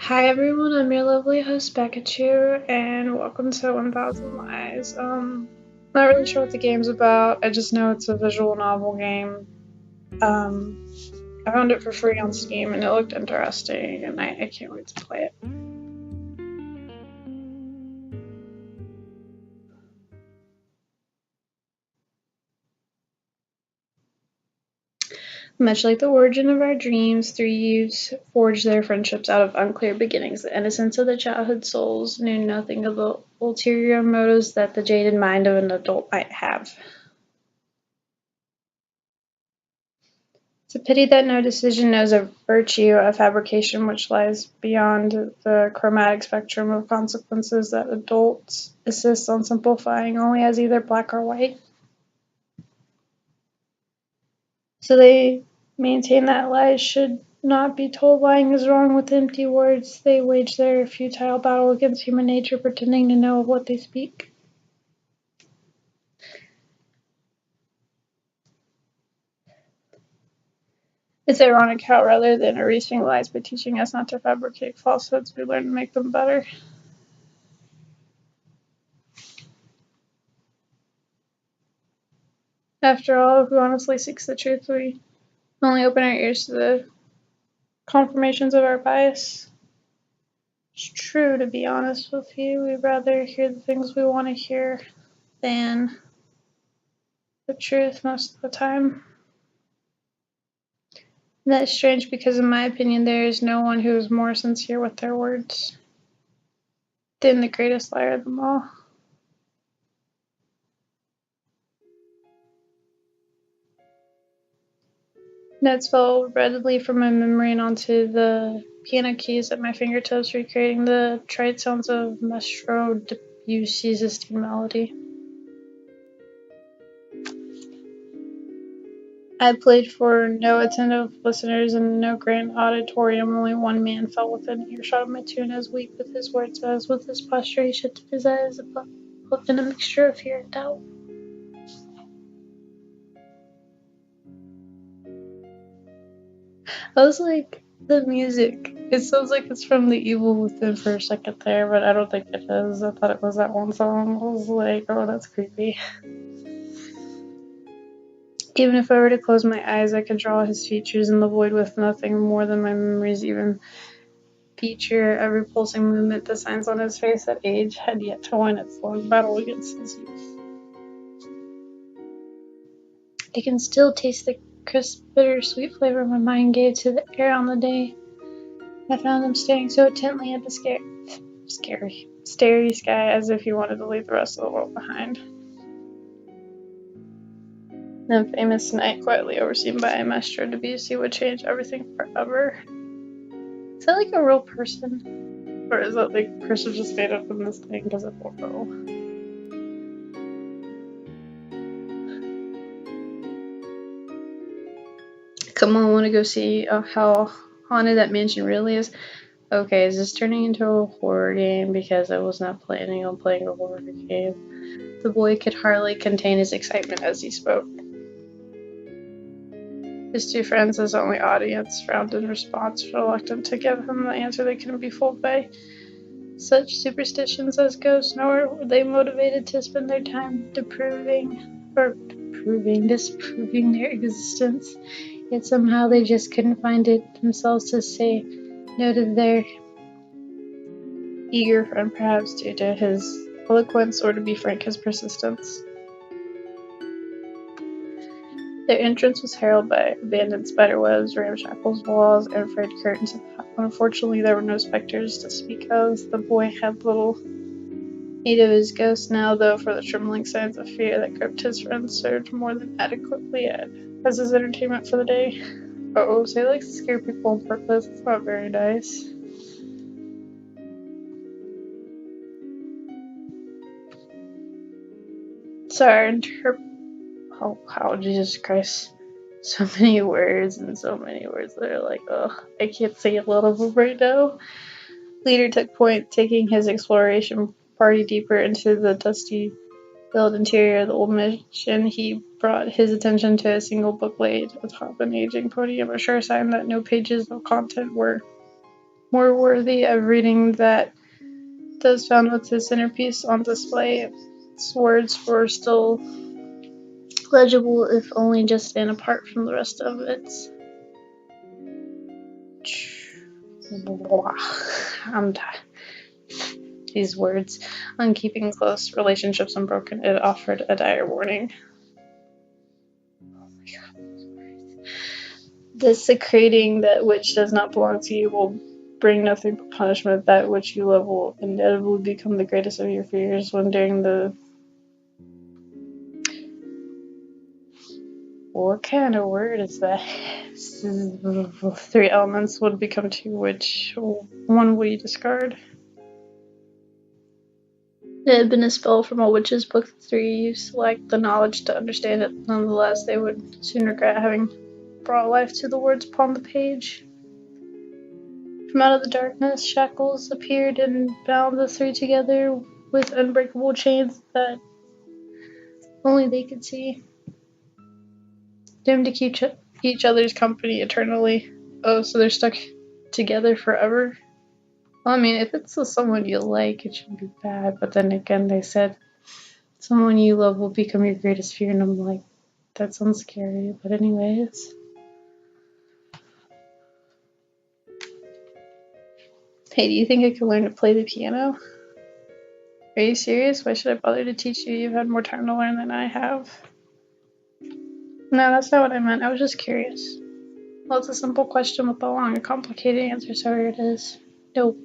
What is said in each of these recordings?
Hi everyone, I'm your lovely host Becca Chu, and welcome to 1000 Lies. Not really sure what the game's about. I just know it's a visual novel game. I found it for free on Steam, and it looked interesting, and I can't wait to play it. Much like the origin of our dreams, three youths forged their friendships out of unclear beginnings. The innocence of the childhood souls knew nothing of the ulterior motives that the jaded mind of an adult might have. It's a pity that no decision knows a virtue of fabrication which lies beyond the chromatic spectrum of consequences that adults insist on simplifying only as either black or white. So they maintain that lies should not be told. Lying is wrong with empty words. They wage their futile battle against human nature, pretending to know of what they speak. It's ironic how, rather than erasing lies by teaching us not to fabricate falsehoods, we learn to make them better. After all, who honestly seeks the truth, we only open our ears to the confirmations of our bias. It's true, to be honest with you. We'd rather hear the things we want to hear than the truth most of the time. And that's strange because, in my opinion, there is no one who is more sincere with their words than the greatest liar of them all. Notes fell readily from my memory and onto the piano keys at my fingertips, recreating the trite sounds of Maestro Debussy's esteemed melody. I played for no attentive listeners in no grand auditorium. Only one man fell within earshot of my tune, as weak with his words as with his posture. He shifted his eyes, looked in a mixture of fear and doubt. I was like, the music. It sounds like it's from The Evil Within for a second there, but I don't think it is. I thought it was that one song. I was like, oh, that's creepy. Even if I were to close my eyes, I could draw his features in the void with nothing more than my memories even feature. Every pulsing movement, the signs on his face that age had yet to win its long battle against his youth. I can still taste the crisp, bitter-sweet flavor my mind gave to the air on the day I found him staring so intently at the starry sky, as if he wanted to leave the rest of the world behind. The infamous night, quietly overseen by Maestro Debussy, would change everything forever. Is that like a real person? Or is that like a person just made up in this thing because it won't know? Come on, want to go see how haunted that mansion really is? Okay, is this turning into a horror game? Because I was not planning on playing a horror game. The boy could hardly contain his excitement as he spoke. His two friends, his only audience, frowned in response, reluctant to give him the answer they couldn't be fooled by. Such superstitions as ghosts, nor were they motivated to spend their time disproving their existence. Yet somehow they just couldn't find it themselves to say no to their eager friend, perhaps due to his eloquence or, to be frank, his persistence. Their entrance was heralded by abandoned spiderwebs, ramshackle walls, and frayed curtains. Unfortunately, there were no specters to speak of. The boy had little need of his ghost now, though, for the trembling signs of fear that gripped his friends served more than adequately as his entertainment for the day. So he likes to scare people on purpose. It's not very nice. Sorry, oh, Jesus Christ. So many words that are like, ugh, I can't say a lot of them right now. Leader took point, taking his exploration party deeper into the dusty built interior of the old mansion. He brought his attention to a single book laid atop an aging podium, a sure sign that no pages of content were more worthy of reading that those found with his centerpiece on display. Its words were still legible, if only just and apart from the rest of it. I'm tired. These words, on keeping close relationships unbroken, it offered a dire warning. Desecrating that which does not belong to you will bring nothing but punishment. That which you love will inevitably become the greatest of your fears. When during the... What kind of word is that? 3 elements would become 2. Which one will you discard? It had been a spell from a witch's book 3. You select the knowledge to understand it. Nonetheless, they would soon regret having brought life to the words upon the page. From out of the darkness, shackles appeared and bound the 3 together with unbreakable chains that only they could see. Doomed to keep each other's company eternally. Oh, so they're stuck together forever? Well, I mean, if it's with someone you like, it shouldn't be bad. But then again, they said someone you love will become your greatest fear, and I'm like, that sounds scary. But anyways. Hey, do you think I could learn to play the piano? Are you serious? Why should I bother to teach you? You've had more time to learn than I have. No, that's not what I meant. I was just curious. Well, it's a simple question with a long and complicated answer, so here it is. No.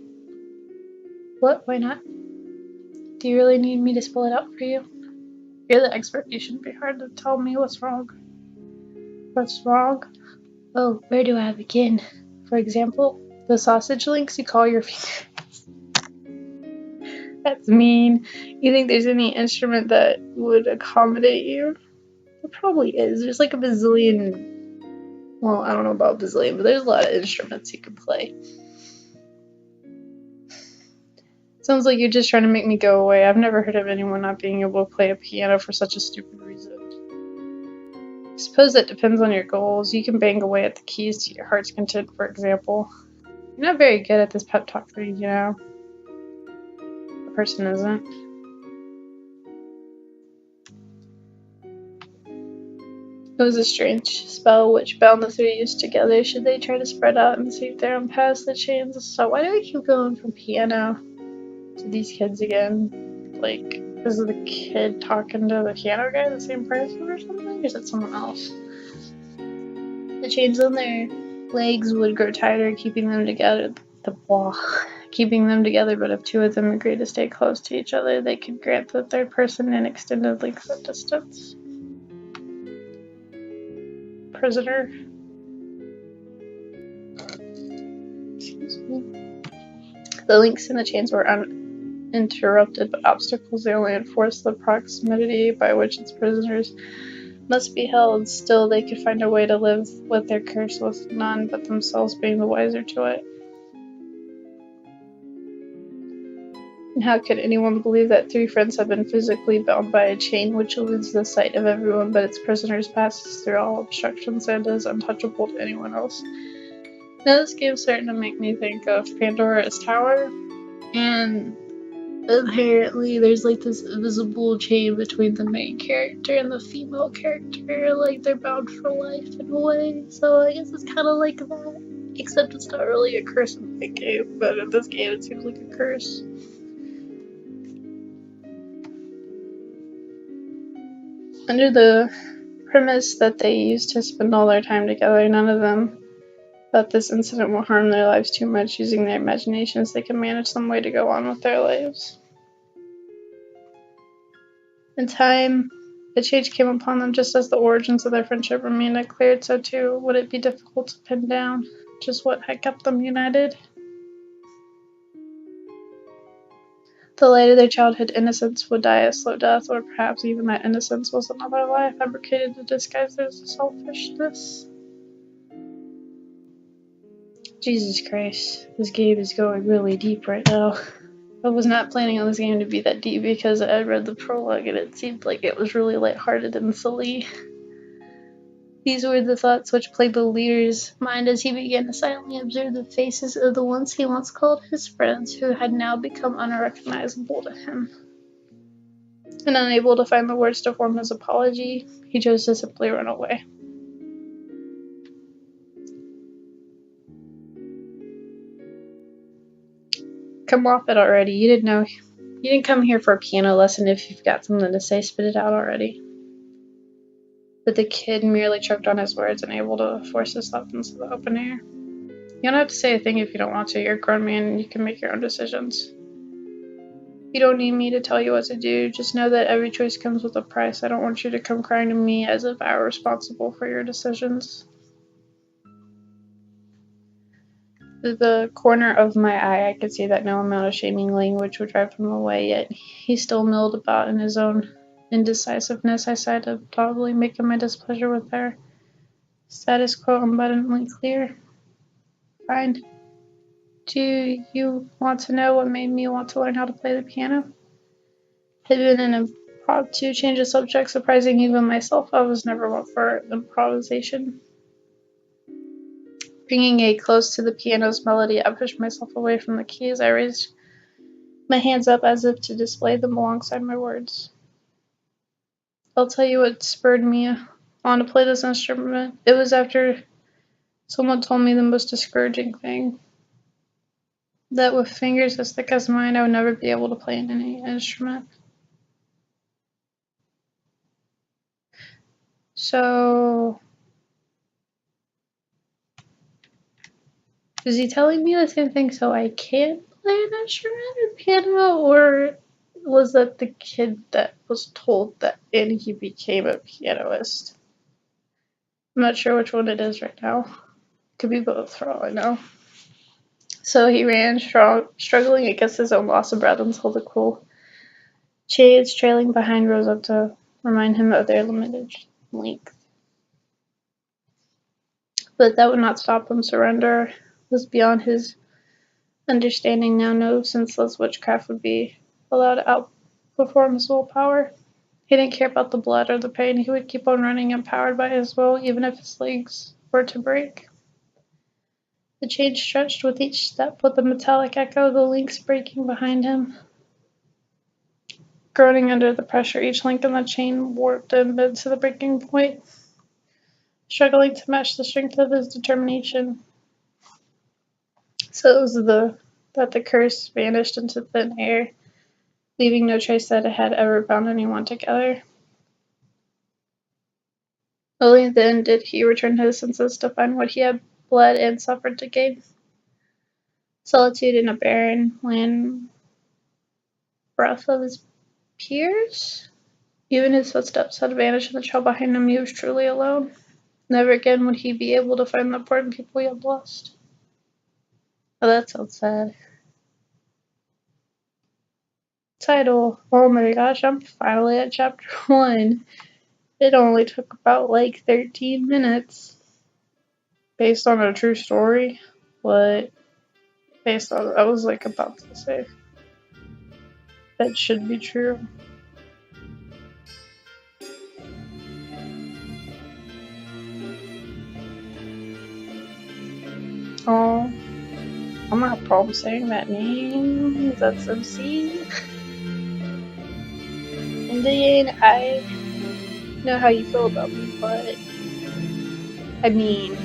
What? Why not? Do you really need me to spell it out for you? You're the expert. You shouldn't be hard to tell me what's wrong. What's wrong? Oh, where do I begin? For example, the sausage links you call your fingers. That's mean. You think there's any instrument that would accommodate you? There probably is. There's like a bazillion... Well, I don't know about bazillion, but there's a lot of instruments you can play. Sounds like you're just trying to make me go away. I've never heard of anyone not being able to play a piano for such a stupid reason. I suppose that depends on your goals. You can bang away at the keys to your heart's content, for example. You're not very good at this pep talk thing, you know. The person isn't. It was a strange spell which bound the 3 youths together. Should they try to spread out and seek their own paths, the chains? So why do I keep going from piano to these kids again? Like, is the kid talking to the piano guy the same person or something? Or is it someone else? The chains on their legs would grow tighter, keeping them together. Keeping them together, but if 2 of them agreed to stay close to each other, they could grant the 3rd person an extended length of distance. Prisoner. Excuse me. The links in the chains were uninterrupted, but obstacles they only enforced the proximity by which its prisoners must be held. Still, they could find a way to live with their curse, with none but themselves being the wiser to it. And how could anyone believe that 3 friends have been physically bound by a chain which eludes the sight of everyone but its prisoners, passes through all obstructions, and is untouchable to anyone else? Now this game's starting to make me think of Pandora's Tower, and apparently there's like this invisible chain between the main character and the female character, like they're bound for life in a way, so I guess it's kind of like that, except it's not really a curse in the game, but in this game it seems like a curse. Under the premise that they used to spend all their time together, none of them thought this incident will harm their lives too much. Using their imaginations, they can manage some way to go on with their lives. In time, a change came upon them just as the origins of their friendship remained unclear, so too would it be difficult to pin down just what had kept them united. The light of their childhood innocence would die a slow death, or perhaps even that innocence was another lie fabricated to disguise their selfishness. Jesus Christ, this game is going really deep right now. I was not planning on this game to be that deep because I read the prologue and it seemed like it was really lighthearted and silly. These were the thoughts which plagued the leader's mind as he began to silently observe the faces of the ones he once called his friends, who had now become unrecognizable to him. And unable to find the words to form his apology, he chose to simply run away. Come off it already. You didn't come here for a piano lesson. If you've got something to say, spit it out already. But the kid merely choked on his words, unable to force his thoughts into the open air. You don't have to say a thing if you don't want to. You're a grown man and you can make your own decisions. You don't need me to tell you what to do. Just know that every choice comes with a price. I don't want you to come crying to me as if I were responsible for your decisions. Through the corner of my eye, I could see that no amount of shaming language would drive him away, yet he still milled about in his own indecisiveness. I sighed, audibly making my displeasure with their status quo abundantly clear. Fine. Do you want to know what made me want to learn how to play the piano? It had been an impromptu change of subject, surprising even myself. I was never one for improvisation. Bringing it close to the piano's melody, I pushed myself away from the keys. I raised my hands up as if to display them alongside my words. I'll tell you what spurred me on to play this instrument. It was after someone told me the most discouraging thing. That with fingers as thick as mine, I would never be able to play any instrument. So, is he telling me the same thing so I can't play an instrument or piano, or was that the kid that was told that and he became a pianist? I'm not sure which one it is right now. Could be both for all I know. So he ran, struggling against his own loss of breath until the cool shades trailing behind rose up to remind him of their limited length. But that would not stop him. Surrender was beyond his understanding now. No senseless witchcraft would be allowed to outperform his willpower. He didn't care about the blood or the pain. He would keep on running, empowered by his will, even if his legs were to break. The chain stretched with each step, with the metallic echo of the links breaking behind him. Groaning under the pressure, each link in the chain warped and bent to the breaking point, struggling to match the strength of his determination. So it was that the curse vanished into thin air, leaving no trace that it had ever bound anyone together. Only then did he return to his senses to find what he had bled and suffered to gain. Solitude in a barren land breath of his peers. Even his footsteps had vanished in the trail behind him. He was truly alone. Never again would he be able to find the important people he had lost. Oh, that sounds sad. Title. Oh my gosh, I'm finally at chapter 1. It only took about 13 minutes. Based on a true story. What? Based on, I was about to say. That should be true. Oh, I'm gonna have a problem saying that name. That's MC. Indian, I know how you feel about me, but I mean,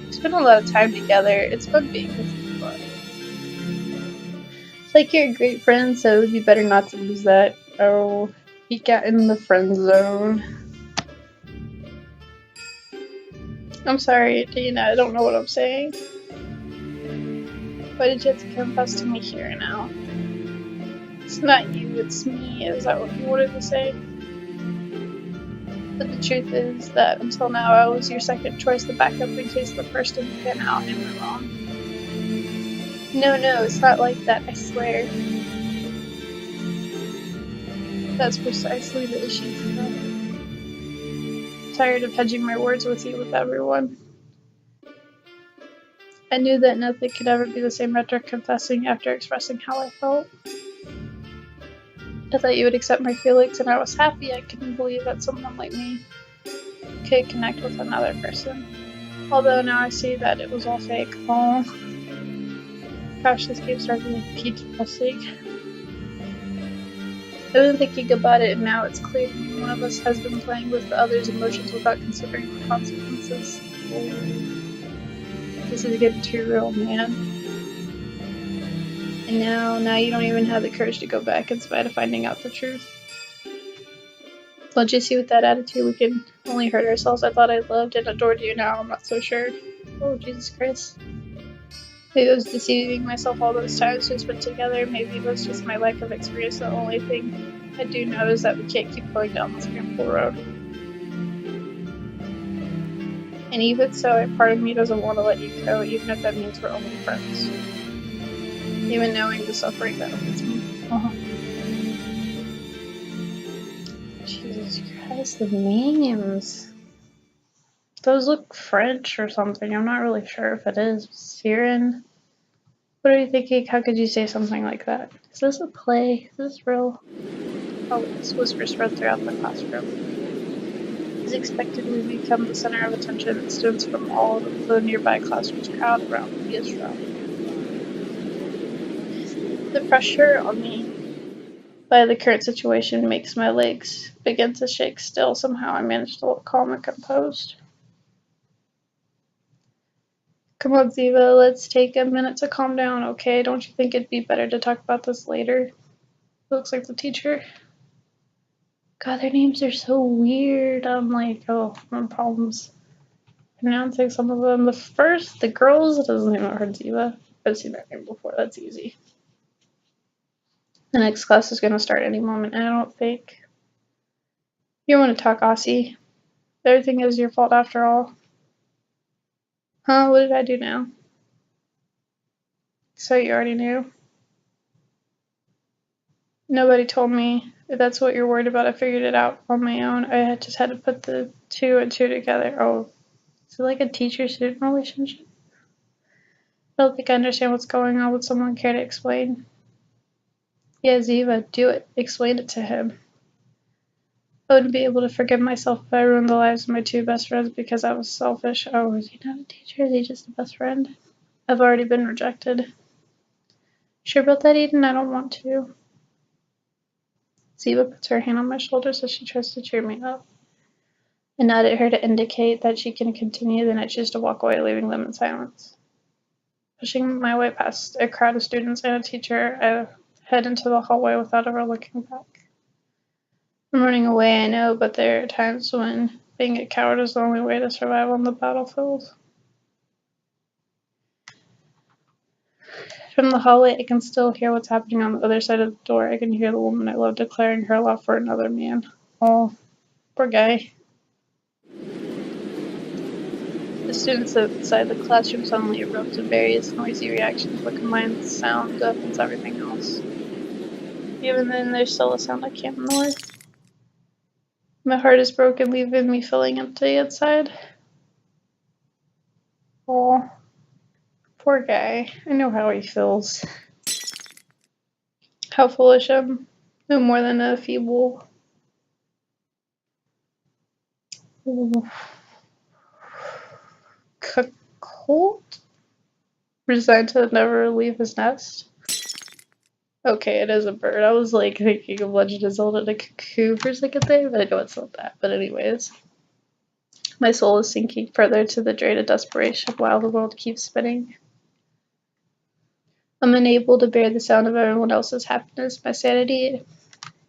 we spent a lot of time together. It's fun being with you, but it's like you're a great friend, so it would be better not to lose that. Oh, he got in the friend zone. I'm sorry, Dana, I don't know what I'm saying. Why did you have to confess to me here now? It's not you, it's me. Is that what you wanted to say? But the truth is that until now I was your second choice, the backup in case the first didn't pan out and we're wrong. No, it's not like that, I swear. That's precisely the issue tonight. Tired of hedging my words with you with everyone. I knew that nothing could ever be the same after confessing, after expressing how I felt. I thought you would accept my feelings, and I was happy. I couldn't believe that someone like me could connect with another person. Although now I see that it was all fake. Oh, gosh, this keeps starting to be depressing. I've been thinking about it, and now it's clear one of us has been playing with the other's emotions without considering the consequences. This is getting too real, man. And now you don't even have the courage to go back in spite of finding out the truth. Don't you see, with that attitude, we can only hurt ourselves. I thought I loved and adored you, now I'm not so sure. Oh, Jesus Christ. Maybe I was deceiving myself all those times we spent together. Maybe it was just my lack of experience. The only thing I do know is that we can't keep going down this painful road. And even so, a part of me doesn't want to let you go, even if that means we're only friends. Even knowing the suffering that awaits me. Jesus Christ, the names. Those look French or something. I'm not really sure if it is. Siren. What are you thinking? How could you say something like that? Is this a play? Is this real? Oh, this whisper spread throughout the classroom. As expected, we become the center of attention, and students from all of the nearby classrooms crowd around Yisra. The pressure on me by the current situation makes my legs begin to shake. Still, somehow I manage to look calm and composed. Come on, Ziva, let's take a minute to calm down, okay? Don't you think it'd be better to talk about this later? Looks like the teacher. God, their names are so weird. I'm like, oh, no problems pronouncing some of them. The girls, it doesn't even know her Ziva. I've seen that name before, that's easy. The next class is going to start any moment, and I don't think you want to talk, Aussie. Everything is your fault after all. Huh? What did I do now? So you already knew? Nobody told me. If that's what you're worried about, I figured it out on my own. I just had to put the 2 and 2 together. Oh, is it like a teacher-student relationship? I don't think I understand what's going on. Would someone care to explain? Yeah, Ziva, do it. Explain it to him. I wouldn't be able to forgive myself if I ruined the lives of my 2 best friends because I was selfish. Oh, is he not a teacher? Is he just a best friend? I've already been rejected. Sure about that, Eden? I don't want to. Ziva puts her hand on my shoulder as she tries to cheer me up. I nod at her to indicate that she can continue, then I choose to walk away, leaving them in silence. Pushing my way past a crowd of students and a teacher, I head into the hallway without ever looking back. I'm running away, I know, but there are times when being a coward is the only way to survive on the battlefield. From the hallway, I can still hear what's happening on the other side of the door. I can hear the woman I love declaring her love for another man. Oh, poor guy. The students outside the classroom suddenly erupt in various noisy reactions that combine the sound, deafens everything else. Even then, there's still a sound I can't ignore. My heart is broken, leaving me feeling empty inside. Oh, poor guy. I know how he feels. How foolish I'm. No more than a feeble. Colt? Resigned to never leave his nest? Okay, it is a bird. I was like thinking of Legend of Zelda to cuckoo for a second there, but I know it's not that. But anyways. My soul is sinking further to the drain of desperation while the world keeps spinning. I'm unable to bear the sound of everyone else's happiness. My sanity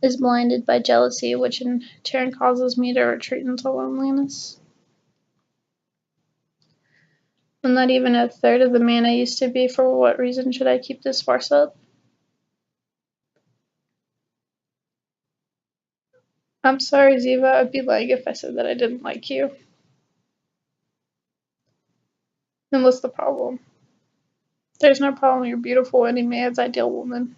is blinded by jealousy, which in turn causes me to retreat into loneliness. I'm not even a third of the man I used to be. For what reason should I keep this farce up? I'm sorry, Ziva. I'd be lying if I said that I didn't like you. Then what's the problem? There's no problem. You're beautiful, any man's ideal woman.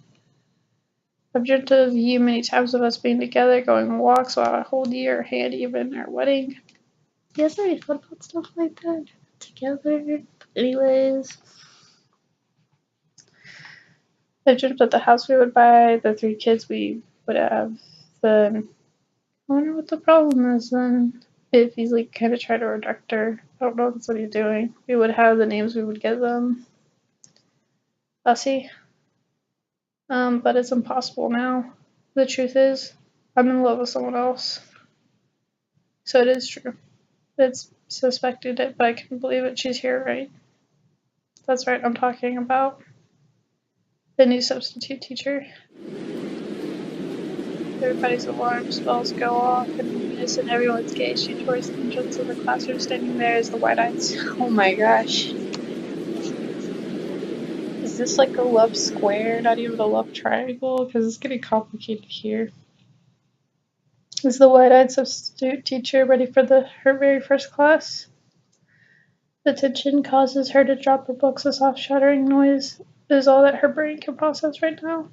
I've dreamt of you many times, of us being together, going on walks while I hold your hand, even our wedding. You guys already thought about stuff like that together? Anyways. I dreamt of the house we would buy, the 3 kids we would have, I wonder what the problem is then. if he's like kind of trying to redact her. I don't know if that's what he's doing. We would have the names, we would give them. I'll see. But it's impossible now. The truth is, I'm in love with someone else. So it is true. It's suspected it, but I can't believe it. She's here, right? That's right, I'm talking about the new substitute teacher. Everybody's alarm bells go off, and in unison, everyone's gaze towards the entrance of the classroom. Standing there is the White-Eyes. Oh my gosh. Is this like a love square, not even a love triangle? Because it's getting complicated here. Is the White-Eyed substitute teacher ready for her very first class? The tension causes her to drop her books. A soft shattering noise is all that her brain can process right now.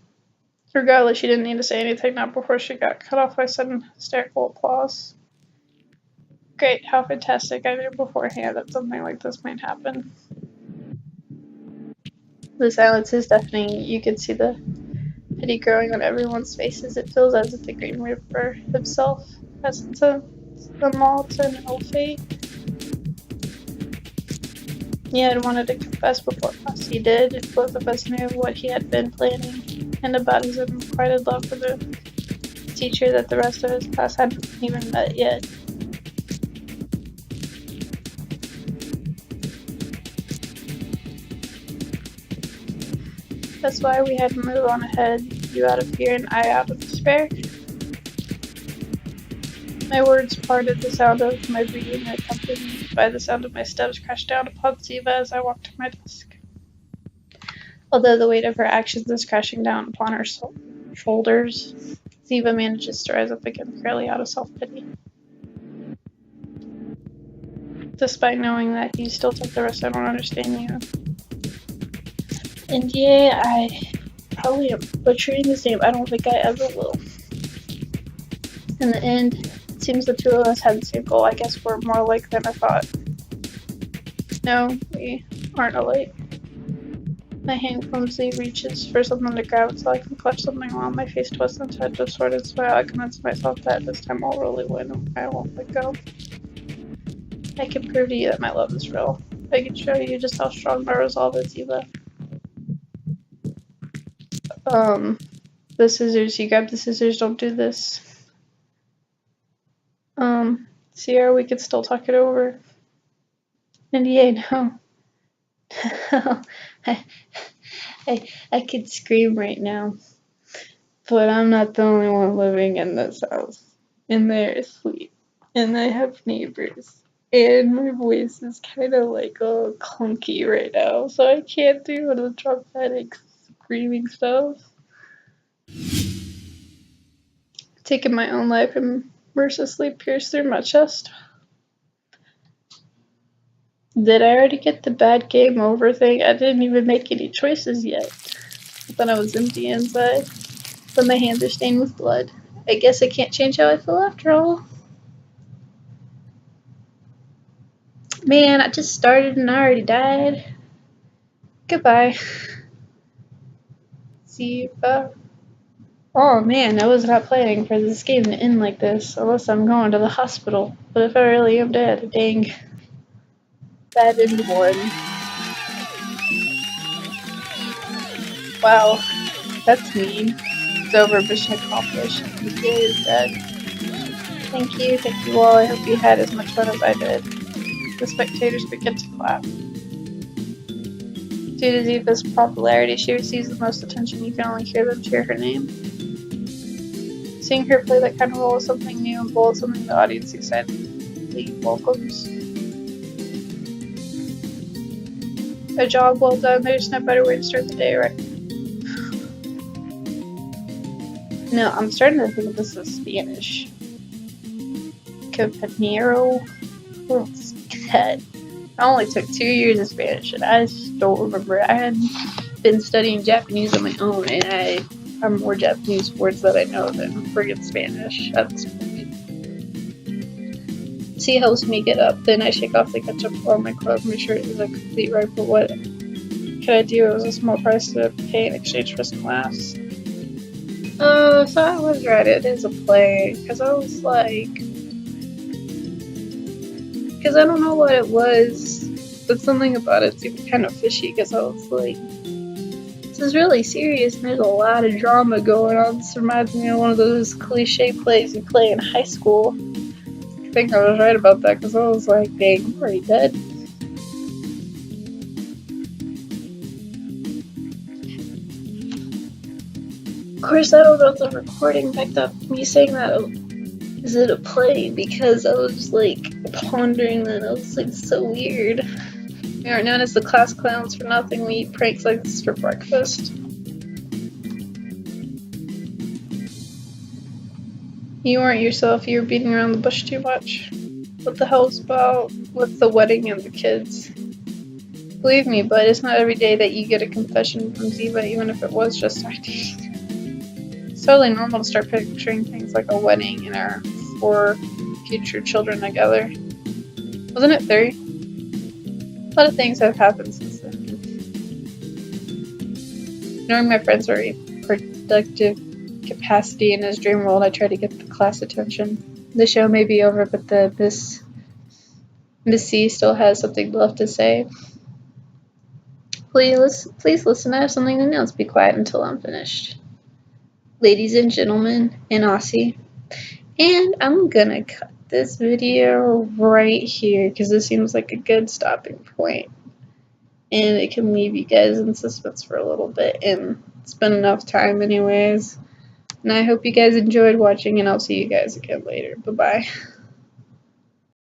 Regardless, she didn't need to say anything now before she got cut off by sudden hysterical applause. Great, how fantastic. I knew beforehand that something like this might happen. The silence is deafening. You can see the pity growing on everyone's faces. It feels as if the Green Reaper himself has sent them all to an ill fate. He had wanted to confess before class. He did. Both of us knew what he had been planning, and about his unrequited love for the teacher that the rest of his class hadn't even met yet. That's why we had to move on ahead, you out of fear and I out of despair. My words parted, the sound of my breathing, accompanied by the sound of my steps, crashed down upon Ziva as I walked to my desk. Although the weight of her actions is crashing down upon her shoulders, Ziva manages to rise up again, fairly out of self-pity. Despite knowing that you still took the risk, I don't understand you. And yeah, I probably am butchering his name. I don't think I ever will. In the end, it seems the two of us had the same goal. I guess we're more alike than I thought. No, we aren't alike. My hand clumsily reaches for something to grab so I can clutch something while my face twists into a distorted smile. I convince myself that this time I'll really win. I won't let go. I can prove to you that my love is real. I can show you just how strong my resolve is, Eva. The scissors. You grab the scissors, don't do this. Sierra, we could still talk it over. NDA, no. I could scream right now. But I'm not the only one living in this house. And they're asleep. And I have neighbors. And my voice is kind of like all clunky right now. So I can't do the dramatic screaming stuff. Taking my own life and mercilessly pierced through my chest. Did I already get the bad game over thing? I didn't even make any choices yet. I thought I was empty inside. But my hands are stained with blood. I guess I can't change how I feel after all. Man, I just started and I already died. Goodbye. See you. Oh man, I was not planning for this game to end like this, unless I'm going to the hospital. But if I really am dead, dang. That ended one. Wow, that's mean. It's over, mission accomplished. The is dead. Thank you all. I hope you had as much fun as I did. The spectators begin to clap. Due to Ziva's popularity, she receives the most attention. You can only hear them cheer her name. Seeing her play that kind of role is something new and bold, something the audience excitedly welcomes. A job well done. There's no better way to start the day, right? No, I'm starting to think this is Spanish. Compañero. What's that? I only took 2 years of Spanish and I don't remember. I had been studying Japanese on my own and I have more Japanese words that I know than friggin' Spanish at this point. She helps me get up, then I shake off the ketchup on my clothes. My shirt is a complete wreck, but what can I do? It was a small price to pay in exchange for some laughs. So I was right, it is a play, because I was like, because I don't know what it was, but something about it seemed kind of fishy, because I was like, this is really serious and there's a lot of drama going on. This reminds me of one of those cliche plays you play in high school. I think I was right about that, because I was like, dang, I'm already dead. Of course, I don't know if the recording picked up me saying that. Is it a play? Because I was like pondering that. I was like, so weird. We aren't known as the class clowns for nothing. We eat pranks like this for breakfast. You weren't yourself. You were beating around the bush too much. What the hell's about with the wedding and the kids? Believe me, but it's not every day that you get a confession from Ziva, even if it was just acting. It's totally normal to start picturing things like a wedding and our 4 future children together. Wasn't it 3? A lot of things have happened since then. Knowing my friends are a productive capacity in his dream world, I try to get the class attention. The show may be over, but the Miss C still has something left to say. Please listen, I have something to announce. Be quiet until I'm finished. Ladies and gentlemen, and Aussie. And I'm gonna cut this video right here, because this seems like a good stopping point. And it can leave you guys in suspense for a little bit, and it's been enough time anyways. And I hope you guys enjoyed watching, and I'll see you guys again later. Bye-bye.